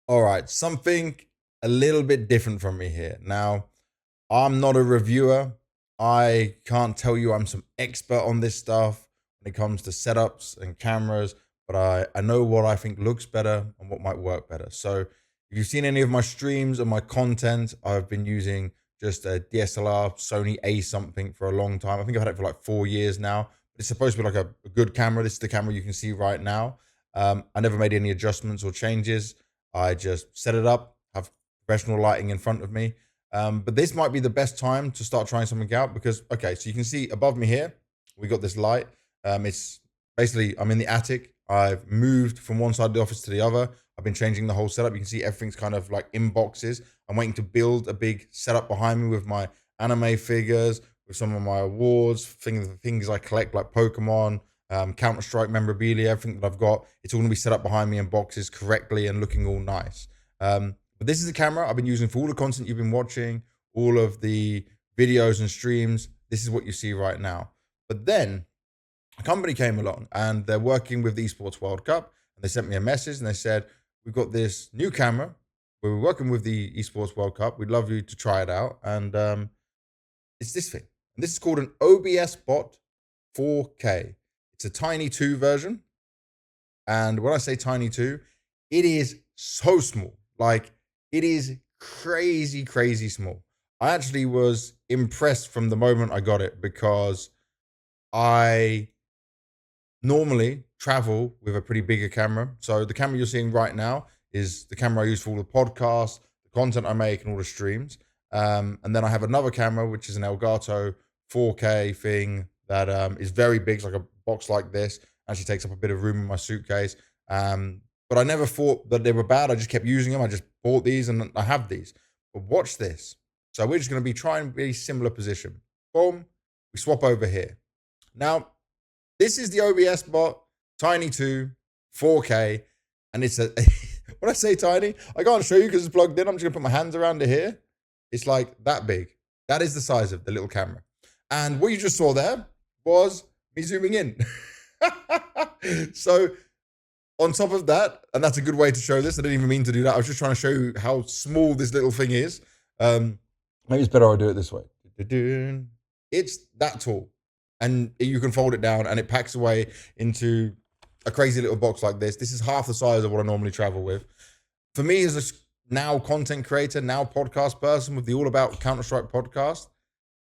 All right, something a little bit different from me here. Now, I'm not a reviewer. I can't tell you I'm some expert on this stuff when it comes to setups and cameras, but I know what I think looks better and what might work better. So if you've seen any of my streams or my content, I've been using just a DSLR Sony A something for a long time. I think I've had it for like 4 years now. It's supposed to be like a good camera. This is the camera you can see right now. I never made any adjustments or changes. I just set it up, have professional lighting in front of me. But this might be the best time to start trying something out because, okay, so you can see above me here, we got this light. It's basically, I'm in the attic. I've moved from one side of the office to the other. I've been changing the whole setup. You can see everything's kind of like in boxes. I'm waiting to build a big setup behind me with my anime figures, with some of my awards, things I collect like Pokemon, Counter-Strike memorabilia, everything that I've got. It's all gonna be set up behind me in boxes correctly and looking all nice. But this is the camera I've been using for all the content you've been watching, all of the videos and streams. This is what you see right now. But then a company came along and they're working with the Esports World Cup. And they sent me a message and they said, we've got this new camera. We're working with the Esports World Cup. We'd love you to try it out. And it's this thing. And this is called an OBSBOT 4K. It's a Tiny 2 version. And when I say Tiny 2, it is so small. Like, it is crazy, crazy small. I actually was impressed from the moment I got it because I normally travel with a pretty bigger camera. So the camera you're seeing right now is the camera I use for all the podcasts, the content I make, and all the streams. And then I have another camera, which is an Elgato 4K thing that is very big. It's like a box like this. Actually takes up a bit of room in my suitcase. But I never thought that they were bad. I just kept using them. I just bought these and I have these. But watch this. So we're just going to be trying a very similar position. Boom. We swap over here. Now, this is the OBSBOT Tiny 2 4K. And it's a, when I say tiny, I can't show you because it's plugged in. I'm just going to put my hands around it here. It's like that big. That is the size of the little camera. And what you just saw there was me zooming in. So on top of that, and that's a good way to show this. I didn't even mean to do that. I was just trying to show you how small this little thing is. Maybe it's better I do it this way. It's that tall. And you can fold it down and it packs away into a crazy little box like this. This is half the size of what I normally travel with. For me as a now content creator, now podcast person with the All About Counter-Strike podcast,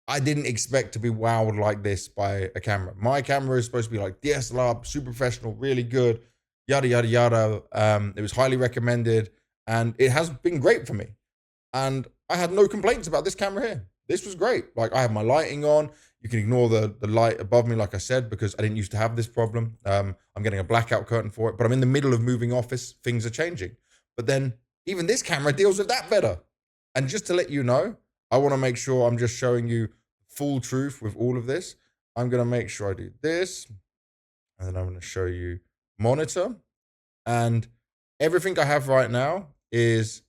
I didn't expect to be wowed like this by a camera. My camera is supposed to be like DSLR, super professional, really good, yada, yada, yada. It was highly recommended and it has been great for me. And I had no complaints about this camera here. This was great. Like I have my lighting on. You can ignore the light above me, like I said, because I didn't used to have this problem. I'm getting a blackout curtain for it, but I'm in the middle of moving office. Things are changing. But then even this camera deals with that better. And just to let you know, I want to make sure I'm just showing you full truth with all of this. I'm going to make sure I do this. And then I'm going to show you monitor. And everything I have right now is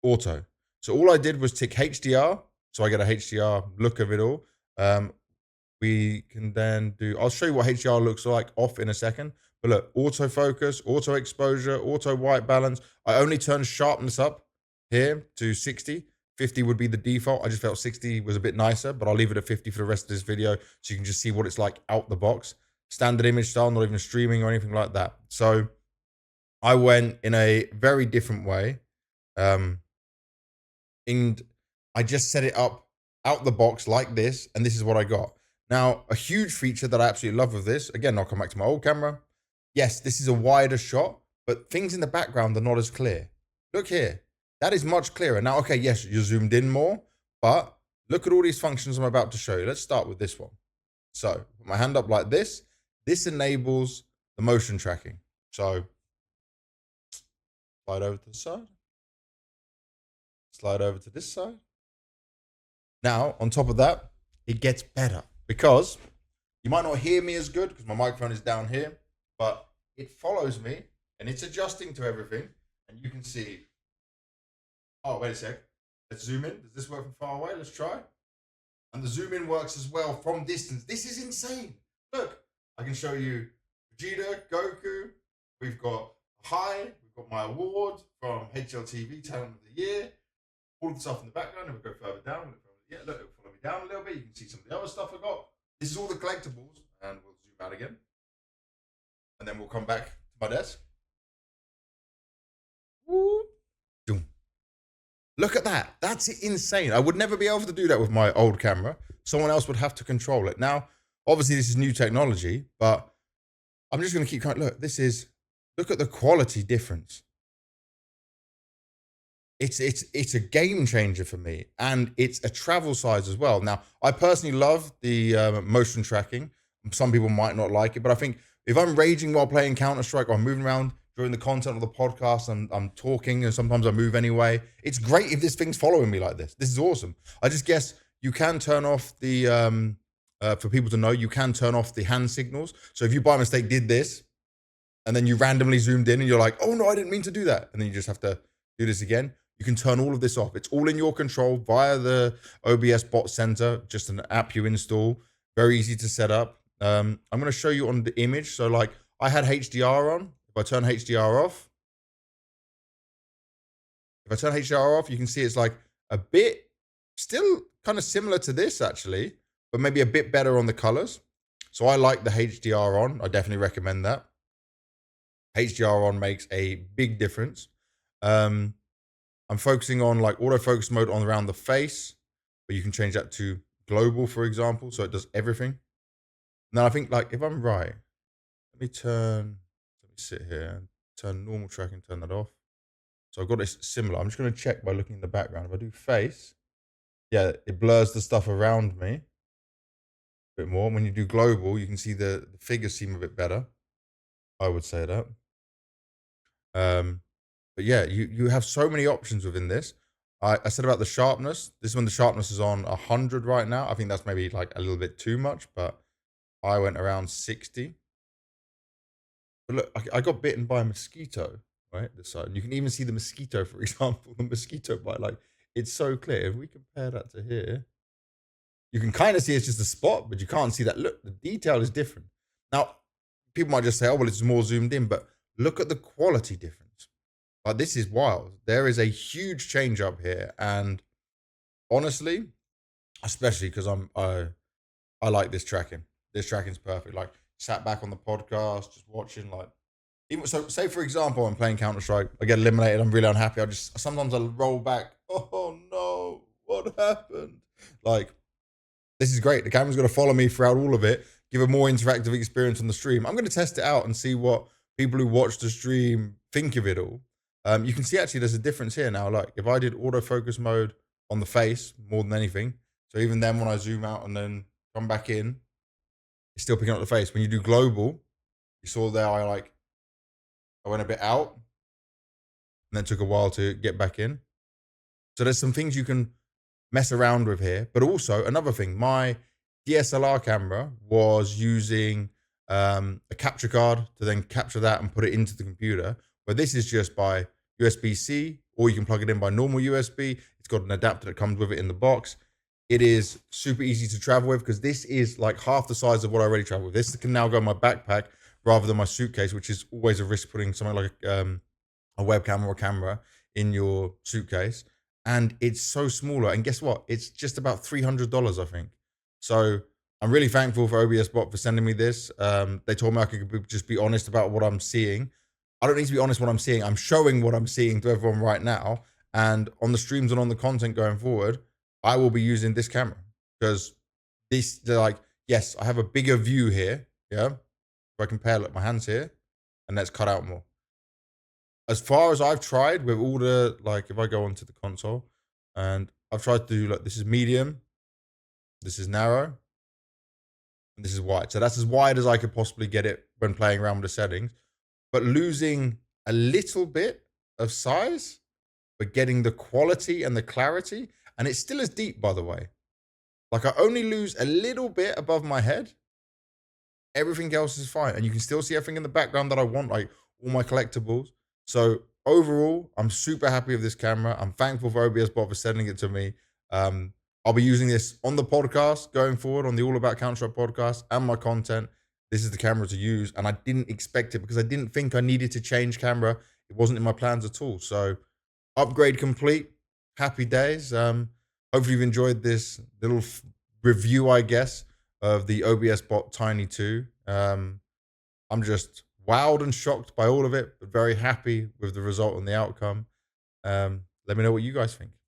auto. So all I did was tick HDR. So I get a HDR look of it all. We can then do, I'll show you what HDR looks like off in a second. But look, autofocus, auto exposure, auto white balance. I only turn sharpness up here to 60. 50 would be the default. I just felt 60 was a bit nicer, but I'll leave it at 50 for the rest of this video so you can just see what it's like out the box. Standard image style, not even streaming or anything like that. So I went in a very different way. And I just set it up out the box like this, and this is what I got. Now, a huge feature that I absolutely love with this, again, I'll come back to my old camera. Yes, this is a wider shot, but things in the background are not as clear. Look here. That is much clearer. Now, okay, yes, you're zoomed in more, but look at all these functions I'm about to show you. Let's start with this one. So, put my hand up like this. This enables the motion tracking. So, slide over to the side. Slide over to this side. Now, on top of that, it gets better because you might not hear me as good because my microphone is down here, but it follows me and it's adjusting to everything. And you can see, oh, wait a sec. Let's zoom in. Does this work from far away? Let's try. And the zoom in works as well from distance. This is insane. Look, I can show you Vegeta, Goku. We've got high, we've We've got my award from HLTV Talent of the Year. All of the stuff in the background, and we'll go further down. Yeah, look, it'll follow me down a little bit. You can see some of the other stuff I got. This is all the collectibles, and we'll zoom out again. And then we'll come back to my desk. Woo. Look at that. That's insane. I would never be able to do that with my old camera. Someone else would have to control it. Now, obviously, this is new technology, but I'm just going to keep going. Look, look at the quality difference. It's a game changer for me, and it's a travel size as well. Now, I personally love the motion tracking. Some people might not like it, but I think if I'm raging while playing Counter-Strike or I'm moving around during the content of the podcast and I'm talking and sometimes I move anyway, it's great if this thing's following me like this. This is awesome. I just guess you can turn off the, for people to know, you can turn off the hand signals. So if you by mistake did this and then you randomly zoomed in and you're like, oh no, I didn't mean to do that. And then you just have to do this again. You can turn all of this off. It's all in your control via the OBSBOT Center, just an app you install. Very easy to set up. I'm going to show you on the image. So like I had HDR on. If I turn HDR off, you can see it's like a bit, still kind of similar to this actually, but maybe a bit better on the colors. So I like the HDR on. I definitely recommend that. HDR on makes a big difference. I'm focusing on like autofocus mode on around the face, but you can change that to global, for example. So it does everything. Now I think like if I'm right, let me sit here and turn normal tracking, turn that off. So I've got this similar. I'm just going to check by looking in the background. If I do face, yeah, it blurs the stuff around me a bit more. When you do global, you can see the figures seem a bit better. I would say that. But yeah, you have so many options within this. I said about the sharpness. This is when the sharpness is on 100 right now. I think that's maybe like a little bit too much, but I went around 60. But look, I got bitten by a mosquito, right? This side. And you can even see the mosquito, for example, the mosquito bite. Like, it's so clear. If we compare that to here, you can kind of see it's just a spot, but you can't see that. Look, the detail is different. Now, people might just say, oh, well, it's more zoomed in, but look at the quality difference. Like, this is wild. There is a huge change up here. And honestly, especially because I like this tracking. This tracking's perfect. Like, sat back on the podcast, just watching, like, even so, say for example, I'm playing Counter-Strike, I get eliminated, I'm really unhappy. Sometimes I'll roll back. Oh no, what happened? Like, this is great. The camera's going to follow me throughout all of it, give a more interactive experience on the stream. I'm going to test it out and see what people who watch the stream think of it all. You can see actually there's a difference here now. Like if I did autofocus mode on the face more than anything, so even then when I zoom out and then come back in, it's still picking up the face. When you do global, you saw there I went a bit out and then took a while to get back in. So there's some things you can mess around with here. But also another thing, my DSLR camera was using a capture card to then capture that and put it into the computer. But this is just by USB-C, or you can plug it in by normal USB. It's got an adapter that comes with it in the box. It is super easy to travel with because this is like half the size of what I already travel with. This can now go in my backpack rather than my suitcase, which is always a risk putting something like a webcam or a camera in your suitcase. And it's so smaller. And guess what? It's just about $300, I think. So I'm really thankful for OBSBOT for sending me this. They told me I could just be honest about what I'm seeing. I don't need to be honest what I'm seeing. I'm showing what I'm seeing to everyone right now. And on the streams and on the content going forward, I will be using this camera because they're like, yes, I have a bigger view here. Yeah. If I compare, look, my hands here, and let's cut out more. As far as I've tried with all the, like, if I go onto the console and I've tried to do, like, this is medium, this is narrow, and this is wide. So that's as wide as I could possibly get it when playing around with the settings. But losing a little bit of size, but getting the quality and the clarity. And it's still as deep, by the way. Like I only lose a little bit above my head. Everything else is fine. And you can still see everything in the background that I want, like all my collectibles. So overall, I'm super happy with this camera. I'm thankful for OBSBOT for sending it to me. I'll be using this on the podcast going forward, on the All About Counter-Strike podcast and my content. This is the camera to use, and I didn't expect it because I didn't think I needed to change camera it wasn't in my plans at all. So upgrade complete. Happy days. Hopefully you've enjoyed this little review, I guess, of the OBSBOT Tiny 2. I'm just wowed and shocked by all of it, but very happy with the result and the outcome. Let me know what you guys think.